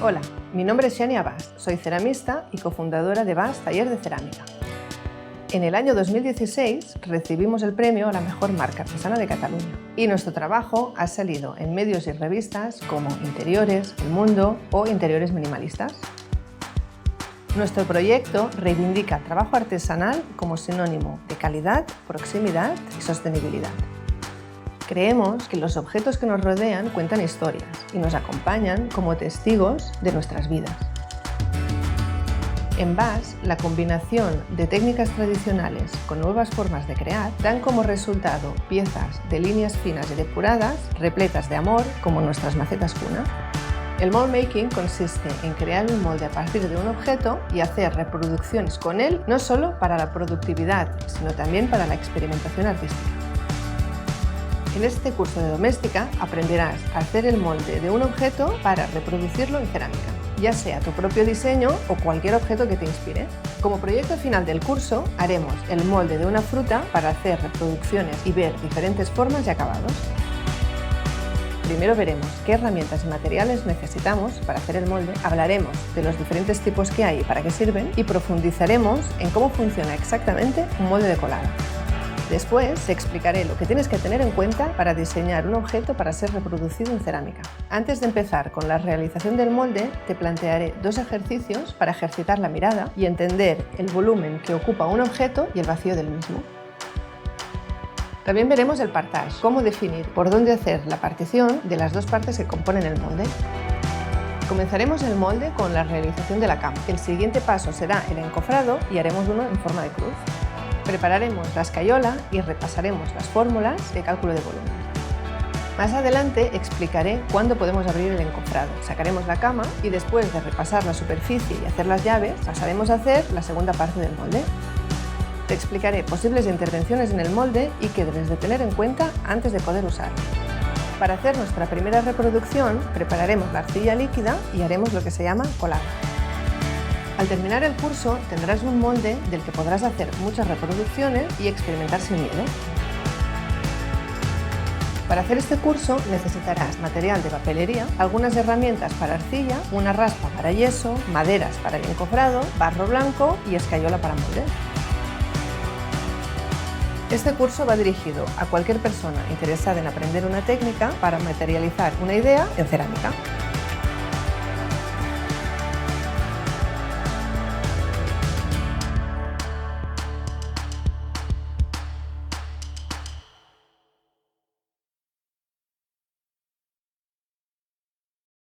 Hola, mi nombre es Xenia Bas, soy ceramista y cofundadora de Bas Taller de Cerámica. En el año 2016 recibimos el premio a la mejor marca artesana de Cataluña y nuestro trabajo ha salido en medios y revistas como Interiores, El Mundo o Interiores Minimalistas. Nuestro proyecto reivindica el trabajo artesanal como sinónimo de calidad, proximidad y sostenibilidad. Creemos que los objetos que nos rodean cuentan historias y nos acompañan como testigos de nuestras vidas. En Bas, la combinación de técnicas tradicionales con nuevas formas de crear dan como resultado piezas de líneas finas y depuradas, repletas de amor, como nuestras macetas cuna. El mold making consiste en crear un molde a partir de un objeto y hacer reproducciones con él, no solo para la productividad, sino también para la experimentación artística. En este curso de doméstica aprenderás a hacer el molde de un objeto para reproducirlo en cerámica, ya sea tu propio diseño o cualquier objeto que te inspire. Como proyecto final del curso, haremos el molde de una fruta para hacer reproducciones y ver diferentes formas y acabados. Primero veremos qué herramientas y materiales necesitamos para hacer el molde, hablaremos de los diferentes tipos que hay y para qué sirven y profundizaremos en cómo funciona exactamente un molde de colada. Después te explicaré lo que tienes que tener en cuenta para diseñar un objeto para ser reproducido en cerámica. Antes de empezar con la realización del molde, te plantearé dos ejercicios para ejercitar la mirada y entender el volumen que ocupa un objeto y el vacío del mismo. También veremos el partage, cómo definir por dónde hacer la partición de las dos partes que componen el molde. Comenzaremos el molde con la realización de la cama. El siguiente paso será el encofrado y haremos uno en forma de cruz. Prepararemos la escayola y repasaremos las fórmulas de cálculo de volumen. Más adelante explicaré cuándo podemos abrir el encofrado. Sacaremos la cama y después de repasar la superficie y hacer las llaves, pasaremos a hacer la segunda parte del molde. Te explicaré posibles intervenciones en el molde y qué debes de tener en cuenta antes de poder usarlo. Para hacer nuestra primera reproducción, prepararemos la arcilla líquida y haremos lo que se llama colado. Al terminar el curso tendrás un molde del que podrás hacer muchas reproducciones y experimentar sin miedo. Para hacer este curso necesitarás material de papelería, algunas herramientas para arcilla, una raspa para yeso, maderas para el encofrado, barro blanco y escayola para molde. Este curso va dirigido a cualquier persona interesada en aprender una técnica para materializar una idea en cerámica.